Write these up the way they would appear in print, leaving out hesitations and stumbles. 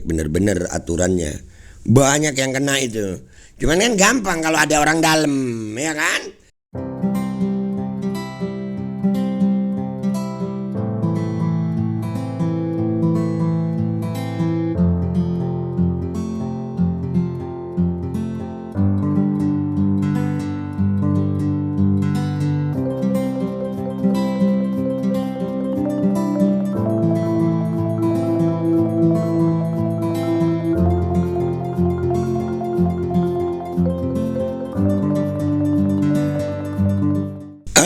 bener-bener aturannya. Banyak yang kena itu. Cuman kan gampang kalau ada orang dalam, ya kan?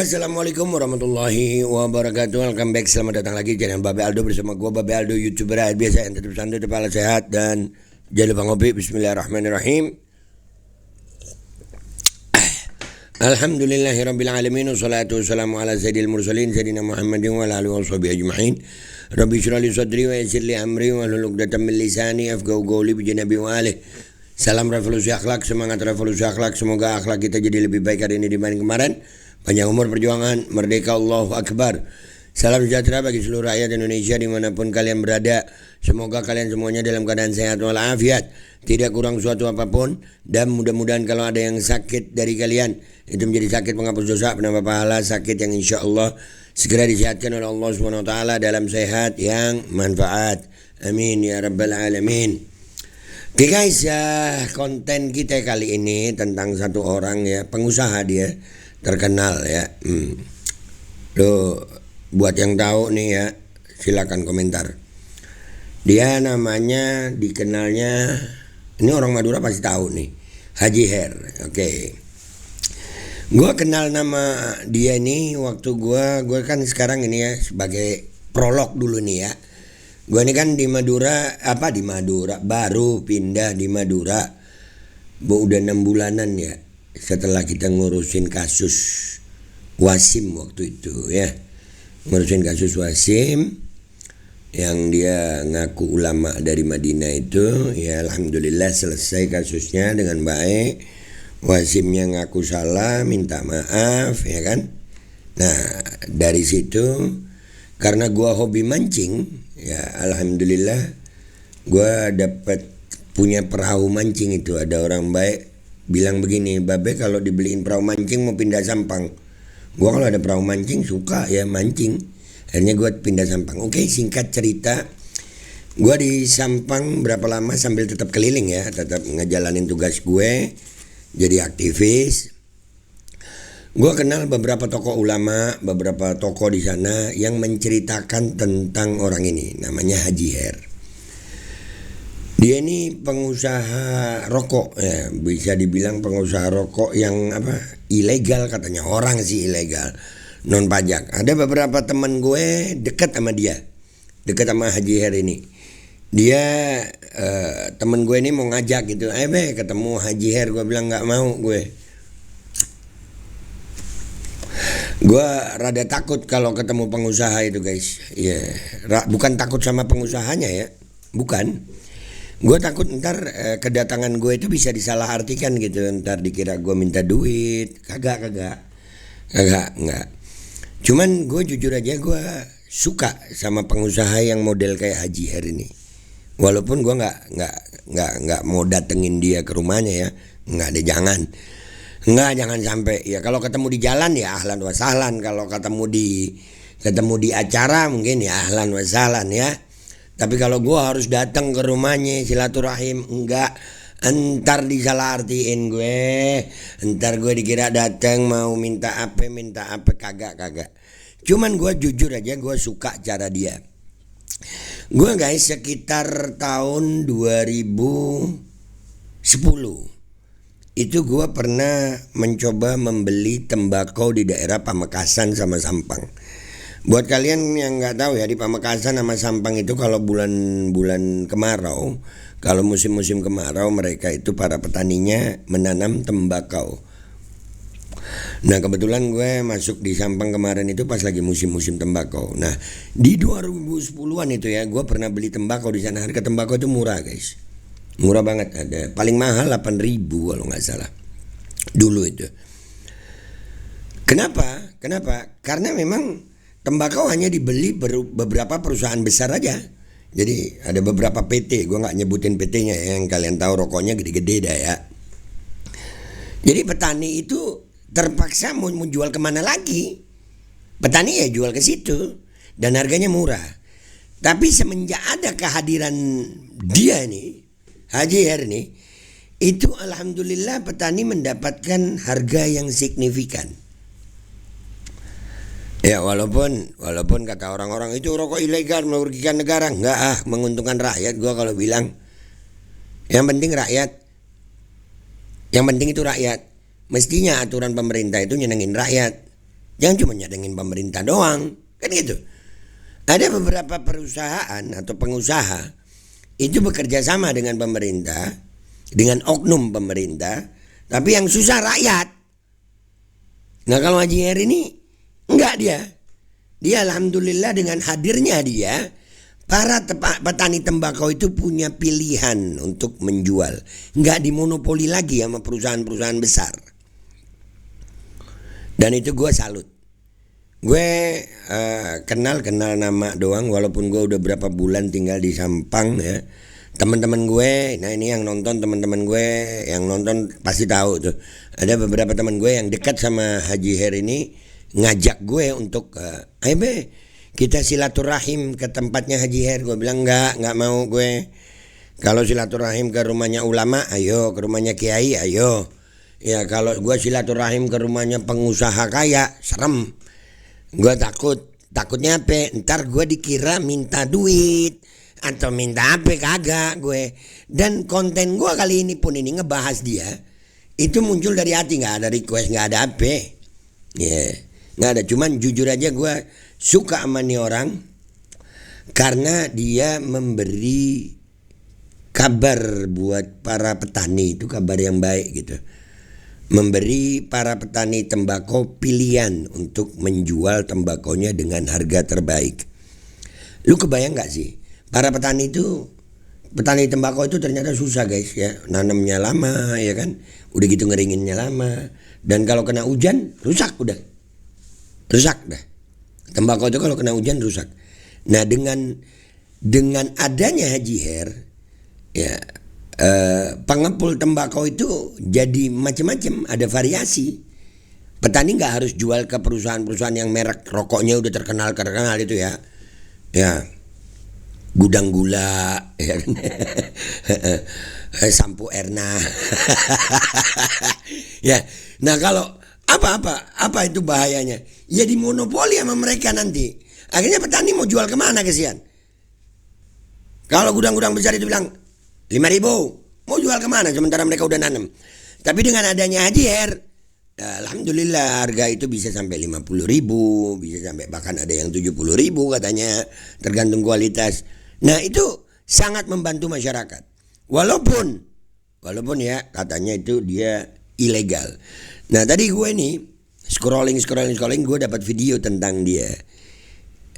Assalamualaikum warahmatullahi wabarakatuh. Welcome back, selamat datang lagi channel Babe Aldo bersama gua Babe Aldo, YouTuber rakyat biasa yang tetap santai, kepala sehat, dan jangan lupa ngopi. Bismillahirrahmanirrahim. Alhamdulillahirabbil alamin, wassalatu wassalamu ala sayyidil mursalin sayyidina Muhammadin wa ala alihi washabihi ajmain. Rabbi shrah li sadri wa yassir li amri wahlul 'uqdatam min lisani yafqahu qawli bi janabi wa alihi. Salam revolusi akhlak, semangat revolusi akhlak. Semoga akhlak kita jadi lebih baik hari ini dibanding kemarin. Panjang umur perjuangan, merdeka, Allahu Akbar. Salam sejahtera bagi seluruh rakyat Indonesia dimanapun kalian berada. Semoga kalian semuanya dalam keadaan sehat walafiat, tidak kurang suatu apapun. Dan mudah-mudahan kalau ada yang sakit dari kalian, itu menjadi sakit penghapus dosa, penambah pahala, sakit yang insya Allah segera disehatkan oleh Allah SWT dalam sehat yang manfaat. Amin ya rabbal alamin. Oke guys, konten kita kali ini tentang satu orang ya, pengusaha dia terkenal ya. Loh, buat yang tahu nih ya, silakan komentar. Dia namanya dikenalnya, ini orang Madura pasti tahu nih, Haji Her. Oke. Gua kenal nama dia ini waktu gua kan sekarang ini ya sebagai prolog dulu nih ya. Gua ini kan di Madura, baru pindah di Madura. Udah 6 bulanan ya. Setelah kita ngurusin kasus Wasim waktu itu ya, ngurusin kasus Wasim yang dia ngaku ulama dari Madinah itu ya, alhamdulillah selesai kasusnya dengan baik. Wasimnya ngaku salah, minta maaf ya kan. Nah dari situ karena gua hobi mancing ya, alhamdulillah gua dapat punya perahu mancing. Itu ada orang baik bilang begini, Babe kalau dibeliin perahu mancing mau pindah Sampang. Gua kalau ada perahu mancing suka ya mancing. Akhirnya gua pindah Sampang. Oke, singkat cerita, gua di Sampang berapa lama sambil tetap keliling ya, tetap ngejalanin tugas gue jadi aktivis. Gua kenal beberapa tokoh ulama, beberapa tokoh di sana yang menceritakan tentang orang ini, namanya Haji Her. Dia ini pengusaha rokok ya, bisa dibilang pengusaha rokok yang ilegal katanya, orang sih ilegal, non pajak. Ada beberapa teman gue dekat sama dia, dekat sama Haji Her ini. Dia teman gue ini mau ngajak gitu, ketemu Haji Her. Gue bilang nggak mau gue. Gue rada takut kalau ketemu pengusaha itu guys. Ya, bukan takut sama pengusahanya ya, bukan. Gue takut ntar kedatangan gue itu bisa disalahartikan gitu. Ntar dikira gue minta duit. Kagak, enggak. Cuman gue jujur aja, gue suka sama pengusaha yang model kayak Haji Her ini. Walaupun gue nggak mau datengin dia ke rumahnya ya, nggak ada, jangan sampai ya. Kalau ketemu di jalan ya ahlan wa sahlan. Kalau ketemu di acara mungkin ya ahlan wa sahlan ya. Tapi kalau gue harus datang ke rumahnya silaturahim, enggak. Entar disalahartiin gue. Entar gue dikira datang mau minta apa, kagak. Cuman gue jujur aja, gue suka cara dia. Gue guys sekitar tahun 2010 itu gue pernah mencoba membeli tembakau di daerah Pamekasan sama Sampang. Buat kalian yang nggak tahu ya, di Pamekasan sama Sampang itu kalau bulan-bulan kemarau, kalau musim-musim kemarau, mereka itu para petaninya menanam tembakau. Nah kebetulan gue masuk di Sampang kemarin itu pas lagi musim-musim tembakau. Nah di 2010-an itu ya, gue pernah beli tembakau di sana. Harga tembakau itu murah guys, murah banget. Ada paling mahal 8.000 kalau nggak salah dulu itu. Kenapa? Karena memang tembakau hanya dibeli beberapa perusahaan besar aja. Jadi ada beberapa PT, gue nggak nyebutin PT-nya ya, yang kalian tahu rokoknya gede-gede dah ya. Jadi petani itu terpaksa mau jual kemana lagi? Petani ya jual ke situ dan harganya murah. Tapi semenjak ada kehadiran dia nih, Haji Her nih, itu alhamdulillah petani mendapatkan harga yang signifikan. Ya walaupun kata orang-orang itu rokok ilegal merugikan negara, enggak menguntungkan rakyat. Gua kalau bilang yang penting rakyat, yang penting itu rakyat. Mestinya aturan pemerintah itu nyenengin rakyat, jangan cuma nyenengin pemerintah doang, kan gitu. Ada beberapa perusahaan atau pengusaha itu bekerja sama dengan pemerintah, dengan oknum pemerintah, tapi yang susah rakyat. Nah kalau Haji Her ini enggak, dia alhamdulillah dengan hadirnya dia, para petani tembakau itu punya pilihan untuk menjual, enggak dimonopoli lagi sama perusahaan-perusahaan besar. Dan itu gue salut. Gue kenal nama doang, walaupun gue udah berapa bulan tinggal di Sampang ya. Teman-teman gue, nah ini yang nonton, teman-teman gue yang nonton pasti tahu tuh. Ada beberapa teman gue yang dekat sama Haji Her ini ngajak gue untuk ayo be kita silaturahim ke tempatnya Haji Her. Gue bilang enggak mau gue. Kalau silaturahim ke rumahnya ulama, ayo, ke rumahnya kiai, ayo. Ya kalau gue silaturahim ke rumahnya pengusaha kaya, serem. Gue takutnya apa? Ntar gue dikira minta duit atau minta apa, kagak gue. Dan konten gue kali ini pun ini ngebahas dia, itu muncul dari hati, nggak ada request, nggak ada apa. Nggak ada, cuman jujur aja gue suka sama nih orang karena dia memberi kabar buat para petani, itu kabar yang baik gitu. Memberi para petani tembakau pilihan untuk menjual tembakonya dengan harga terbaik. Lu kebayang gak sih, para petani tembakau itu ternyata susah guys ya, nanamnya lama ya kan, udah gitu ngeringinnya lama, dan kalau kena hujan rusak dah. Tembakau itu kalau kena hujan rusak. Nah dengan adanya Haji Her ya, pengepul tembakau itu jadi macam-macam, ada variasi. Petani nggak harus jual ke perusahaan-perusahaan yang merek rokoknya udah terkenal itu ya. Ya, gudang gula, ya kan? Sampo Erna. Ya, nah kalau apa itu bahayanya? Ya dimonopoli sama mereka nanti. Akhirnya petani mau jual kemana kesian? Kalau gudang-gudang besar itu bilang 5.000, mau jual kemana sementara mereka udah nanam. Tapi dengan adanya Haji Her, alhamdulillah harga itu bisa sampai 50.000, bisa sampai bahkan ada yang 70.000 katanya, tergantung kualitas. Nah itu sangat membantu masyarakat. Walaupun ya katanya itu dia ilegal. Nah tadi gue nih scrolling gue dapat video tentang dia.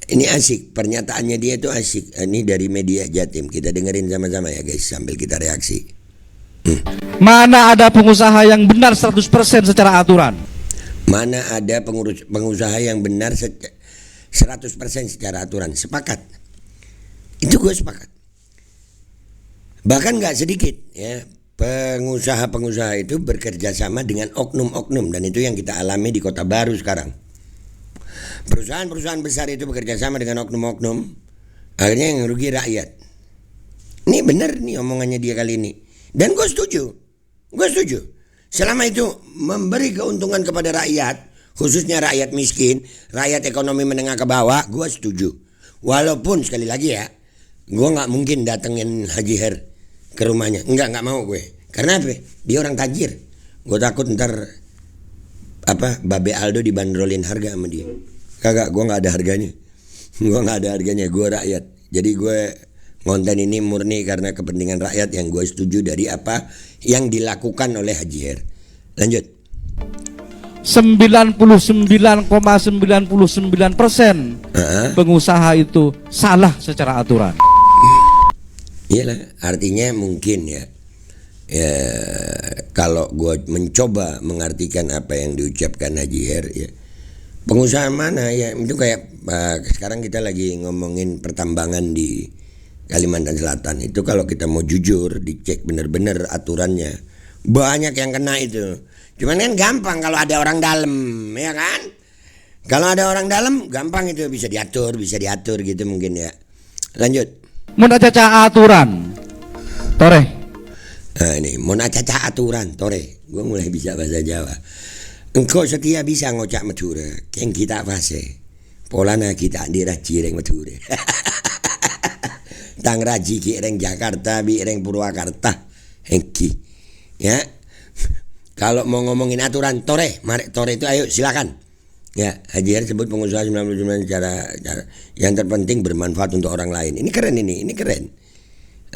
Ini asik, pernyataannya dia itu asik. Ini dari media Jatim, kita dengerin sama-sama ya guys sambil kita reaksi. Mana ada pengusaha yang benar 100% secara aturan? Mana ada pengusaha yang benar 100% secara aturan? Sepakat. Itu gue sepakat. Bahkan gak sedikit ya, pengusaha-pengusaha itu bekerja sama dengan oknum-oknum, dan itu yang kita alami di Kota Baru sekarang. Perusahaan-perusahaan besar itu bekerja sama dengan oknum-oknum, akhirnya yang rugi rakyat. Ini benar nih omongannya dia kali ini. Dan gue setuju. Selama itu memberi keuntungan kepada rakyat, khususnya rakyat miskin, rakyat ekonomi menengah ke bawah, gue setuju. Walaupun sekali lagi ya, gue gak mungkin datengin Haji Her ke rumahnya. Enggak mau gue. Karena apa? Dia orang tajir. Gue takut ntar Babe Aldo dibanderolin harga sama dia. Kagak, gue gak ada harganya. Gue rakyat. Jadi gue konten ini murni karena kepentingan rakyat yang gue setuju dari apa yang dilakukan oleh Haji Her. Lanjut. 99,99% pengusaha itu salah secara aturan. Iyalah, artinya mungkin ya, kalau gue mencoba mengartikan apa yang diucapkan Haji Her ya, pengusaha mana ya, itu kayak sekarang kita lagi ngomongin pertambangan di Kalimantan Selatan itu kalau kita mau jujur dicek bener-bener aturannya, banyak yang kena itu. Cuman kan gampang kalau ada orang dalam, ya kan? Kalau ada orang dalam gampang itu bisa diatur gitu mungkin ya. Lanjut. Mun acaca aturan. Tore. Nah ini mun acaca aturan, tore. Gue mulai bisa bahasa Jawa. Engkau setia bisa ngocak Madura, keng kita fase. Polana kita diraji reng Madura. Tang raji ki reng Jakarta, bi reng Purwakarta. Hengki. Ya. Kalau mau ngomongin aturan, tore, mari tore itu ayo silakan. Ya, Haji Har sebut pengusaha 99 cara yang terpenting bermanfaat untuk orang lain. Ini keren ini keren.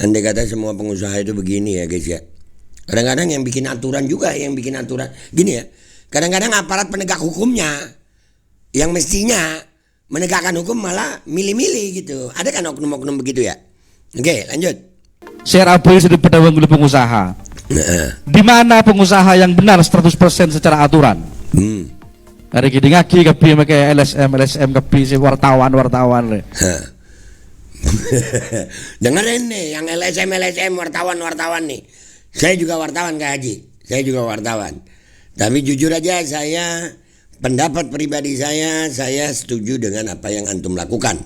Andai kata semua pengusaha itu begini ya guys ya. Kadang-kadang yang bikin aturan juga, gini ya. Kadang-kadang aparat penegak hukumnya yang mestinya menegakkan hukum malah milih-milih gitu. Ada kan oknum-oknum begitu ya? Oke, lanjut. Share apa yang sudah pedawang dulu pengusaha? Di mana pengusaha yang benar 100% secara aturan? Hari gini ngaki kepi pakai LSM kepi si wartawan. Dengerin nih yang LSM wartawan nih. Saya juga wartawan Kak Haji. Saya juga wartawan. Tapi jujur aja saya pendapat pribadi saya setuju dengan apa yang antum lakukan.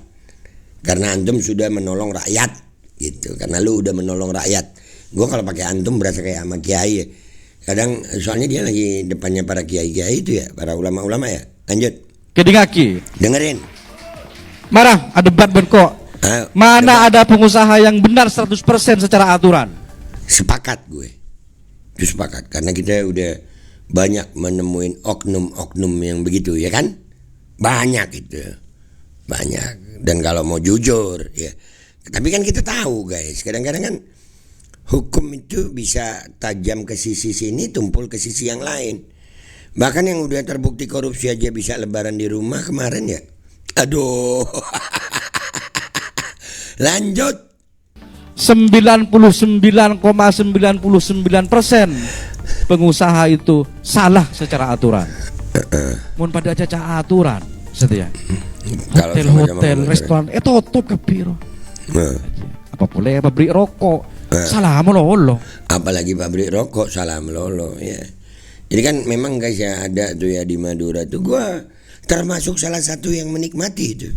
Karena antum sudah menolong rakyat gitu. Karena lu udah menolong rakyat. Gue kalau pakai antum berasa kayak sama kiai ya. Kadang soalnya dia lagi depannya para kiai-kiai itu ya, para ulama-ulama ya. Lanjut. Kedingaki. Dengerin. Marah, ada debat berkok. Mana ada pengusaha yang benar 100% secara aturan? Sepakat gue. Itu sepakat karena kita udah banyak menemuin oknum-oknum yang begitu ya kan? Banyak itu. Banyak. Dan kalau mau jujur ya. Tapi kan kita tahu guys, kadang-kadang kan hukum itu bisa tajam ke sisi sini, tumpul ke sisi yang lain. Bahkan yang udah terbukti korupsi aja bisa lebaran di rumah kemarin ya. Aduh. Lanjut. 99,99% pengusaha itu salah secara aturan. Mun pada caca aturan, setia. Hotel, restoran, tutup kepiro. Apa boleh pabrik rokok? Salah melolo. Apalagi pabrik rokok salah melolo ya. Jadi kan memang guys ya ada tuh ya di Madura tuh gua termasuk salah satu yang menikmati itu.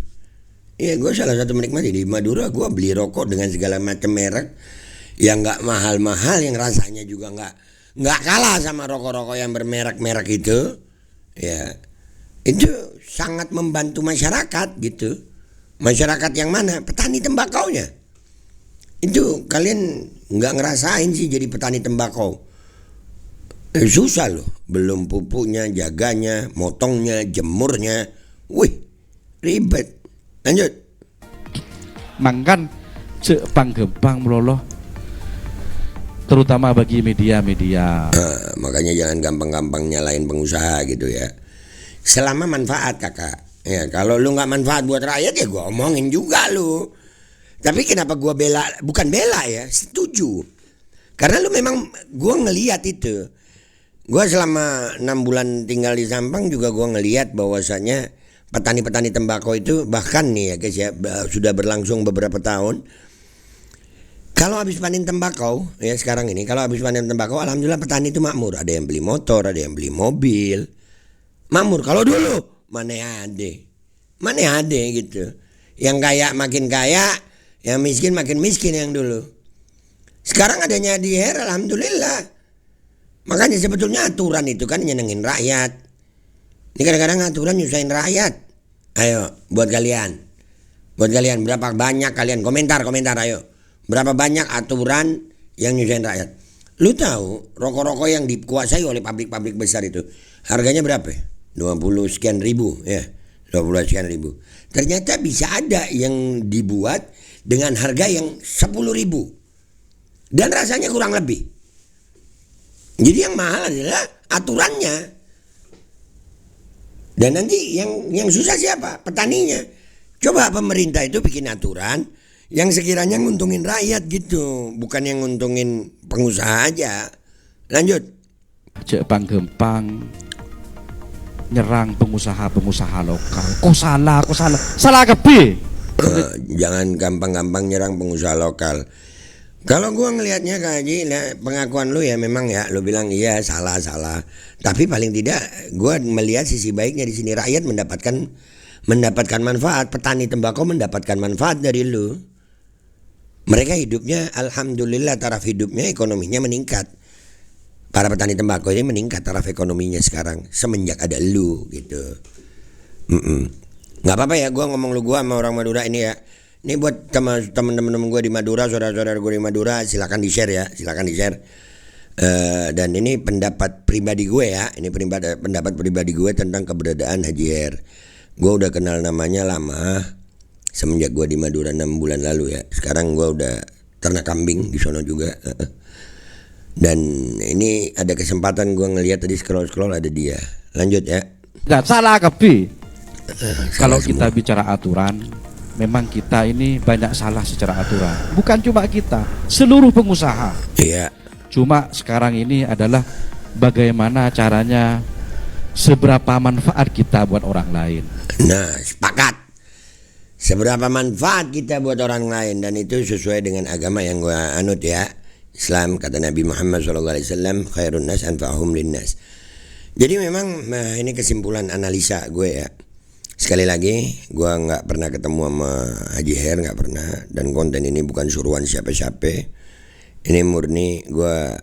Ya gue salah satu menikmati di Madura gue beli rokok dengan segala macam merek yang nggak mahal-mahal yang rasanya juga nggak kalah sama rokok-rokok yang bermerek-merek itu. Ya itu sangat membantu masyarakat gitu. Masyarakat yang mana? Petani tembakaunya. Itu kalian nggak ngerasain sih jadi petani tembakau. Susah loh, belum pupuknya, jaganya, motongnya, jemurnya. Wih, ribet. Lanjut. Mangkan cek panggembang meloloh. Terutama bagi media-media. Makanya jangan gampang-gampang nyalain pengusaha gitu ya. Selama manfaat kakak. Ya kalau lu nggak manfaat buat rakyat ya gue omongin juga lu. Tapi kenapa gue bela? Bukan bela ya, setuju. Karena lu memang gue ngelihat itu. Gue selama 6 bulan tinggal di Sampang juga gue ngelihat bahwasanya petani-petani tembakau itu bahkan nih ya guys ya sudah berlangsung beberapa tahun. Kalau habis panen tembakau ya sekarang ini kalau habis panen tembakau alhamdulillah petani itu makmur. Ada yang beli motor, ada yang beli mobil. Makmur. Kalau dulu mana ada gitu. Yang kaya makin kaya, yang miskin makin miskin yang dulu. Sekarang adanya di Her alhamdulillah. Makanya sebetulnya aturan itu kan nyenengin rakyat. Ini kadang-kadang aturan nyusahin rakyat. Ayo buat kalian berapa banyak kalian komentar ayo. Berapa banyak aturan yang nyusahin rakyat. Lu tahu rokok-rokok yang dikuasai oleh pabrik-pabrik besar itu harganya berapa? 20 sekian ribu ya. 20 sekian ribu. Ternyata bisa ada yang dibuat dengan harga yang 10 ribu. Dan rasanya kurang lebih. Jadi yang mahal adalah aturannya. Dan nanti yang susah siapa? Petaninya. Coba pemerintah itu bikin aturan yang sekiranya nguntungin rakyat gitu, bukan yang nguntungin pengusaha aja. Lanjut. Cek panggempang nyerang pengusaha lokal. Kok salah kepi? Jangan gampang-gampang nyerang pengusaha lokal. Kalau gua ngelihatnya Kak Haji, pengakuan lu ya memang ya, lu bilang iya salah. Tapi paling tidak gua melihat sisi baiknya di sini, rakyat mendapatkan manfaat, petani tembakau mendapatkan manfaat dari lu. Mereka hidupnya alhamdulillah, taraf hidupnya, ekonominya meningkat. Para petani tembakau ini meningkat taraf ekonominya sekarang semenjak ada lu gitu. Nggak apa-apa ya, gue ngomong lu gue sama orang Madura ini ya. Ini buat teman-teman gue di Madura, saudara-saudara gue di Madura, silakan di share ya, silakan di share. Dan ini pendapat pribadi gue ya, ini pendapat pribadi gue tentang keberadaan Haji Her. Gue udah kenal namanya lama, semenjak gue di Madura 6 bulan lalu ya. Sekarang gue udah ternak kambing di sono juga. Dan ini ada kesempatan gue ngelihat tadi scroll ada dia. Lanjut ya. Nggak salah Kepi. Kalau kita bicara aturan, memang kita ini banyak salah secara aturan. Bukan cuma kita, seluruh pengusaha. Iya. Cuma sekarang ini adalah bagaimana caranya, seberapa manfaat kita buat orang lain. Nah, sepakat. Seberapa manfaat kita buat orang lain, dan itu sesuai dengan agama yang gue anut ya. Islam, kata Nabi Muhammad SAW, khairun nas anfa'hum linnas. Jadi memang ini kesimpulan analisa gue ya. Sekali lagi, gue nggak pernah ketemu sama Haji Her, nggak pernah. Dan konten ini bukan suruhan siapa-siapa. Ini murni gue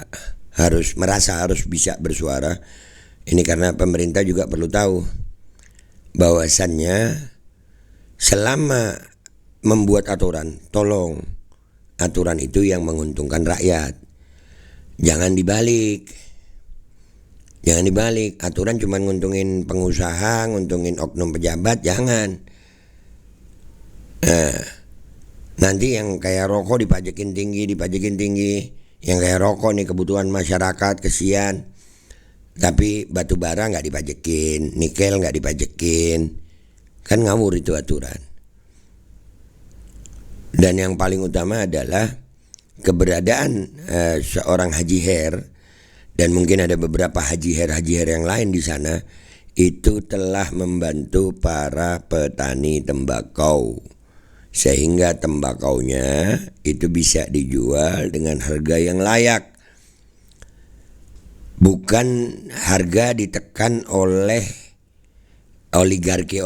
merasa harus bisa bersuara. Ini karena pemerintah juga perlu tahu bahwasannya selama membuat aturan, tolong aturan itu yang menguntungkan rakyat. Jangan dibalik. Aturan cuma nguntungin pengusaha, nguntungin oknum pejabat, jangan. Nah, nanti yang kayak rokok dipajakin tinggi. Yang kayak rokok nih kebutuhan masyarakat, kesian. Tapi batu bara nggak dipajakin, nikel nggak dipajakin. Kan ngawur itu aturan. Dan yang paling utama adalah keberadaan seorang Haji Her, dan mungkin ada beberapa Haji Her yang lain di sana, itu telah membantu para petani tembakau sehingga tembakaunya itu bisa dijual dengan harga yang layak. Bukan harga ditekan oleh oligarki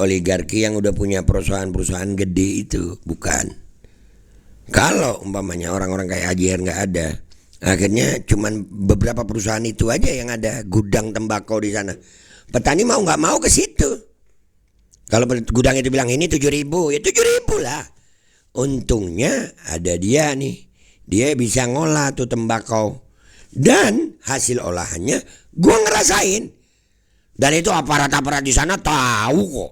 yang udah punya perusahaan gede itu, bukan. Kalau umpamanya orang-orang kayak Haji Her nggak ada, akhirnya cuman beberapa perusahaan itu aja yang ada gudang tembakau di sana. Petani mau nggak mau ke situ. Kalau gudang itu bilang ini 7.000, ya 7.000 lah. Untungnya ada dia nih, dia bisa ngolah tuh tembakau, dan hasil olahannya gue ngerasain. Dan itu aparat di sana tahu kok,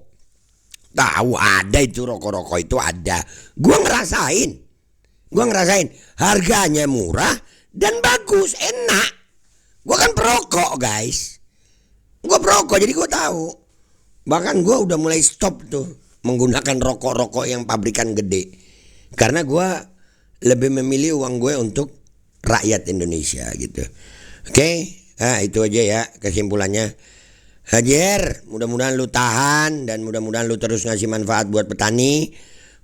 tahu ada itu rokok itu ada. Gue ngerasain harganya murah dan bagus, enak. Gue kan perokok guys, jadi gue tahu. Bahkan gue udah mulai stop tuh menggunakan rokok yang pabrikan gede, karena gue lebih memilih uang gue untuk rakyat Indonesia gitu. Oke, nah itu aja ya kesimpulannya. Haji Her, mudah-mudahan lu tahan dan mudah-mudahan lu terus ngasih manfaat buat petani.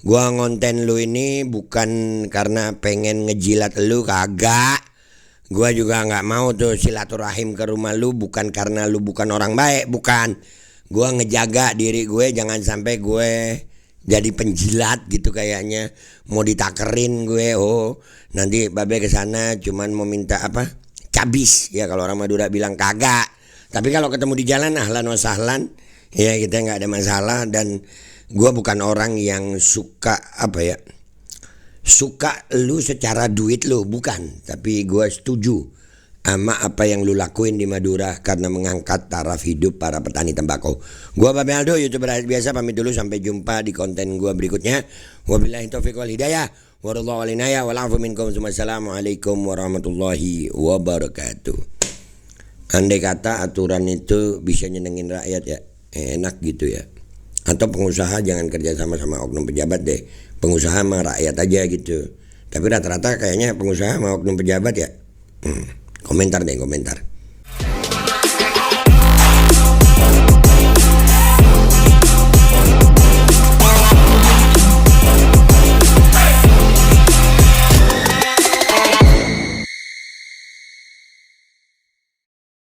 Gua ngonten lu ini bukan karena pengen ngejilat lu, kagak. Gua juga nggak mau tuh silaturahim ke rumah lu, bukan karena lu bukan orang baik, bukan. Gua ngejaga diri gue jangan sampai gue jadi penjilat gitu kayaknya. Mau ditakerin gue, nanti babe kesana cuman mau minta apa? Cabis ya kalau orang Madura bilang, kagak. Tapi kalau ketemu di jalan ahlan wa sahlan, ya kita nggak ada masalah. Dan gue bukan orang yang suka lu secara duit lu, bukan. Tapi gue setuju sama apa yang lu lakuin di Madura karena mengangkat taraf hidup para petani tembakau. Gue Babe Aldo, YouTuber biasa, pamit dulu, sampai jumpa di konten gue berikutnya. Wabillahi taufiq wal hidayah, warahmatullahi wabarakatuh, walafu minkum, wassalamualaikum warahmatullahi wabarakatuh. Andai kata aturan itu bisa nyenengin rakyat ya, enak gitu ya. Atau pengusaha jangan kerja sama oknum pejabat deh, pengusaha sama rakyat aja gitu. Tapi rata-rata kayaknya pengusaha sama oknum pejabat ya. Komentar.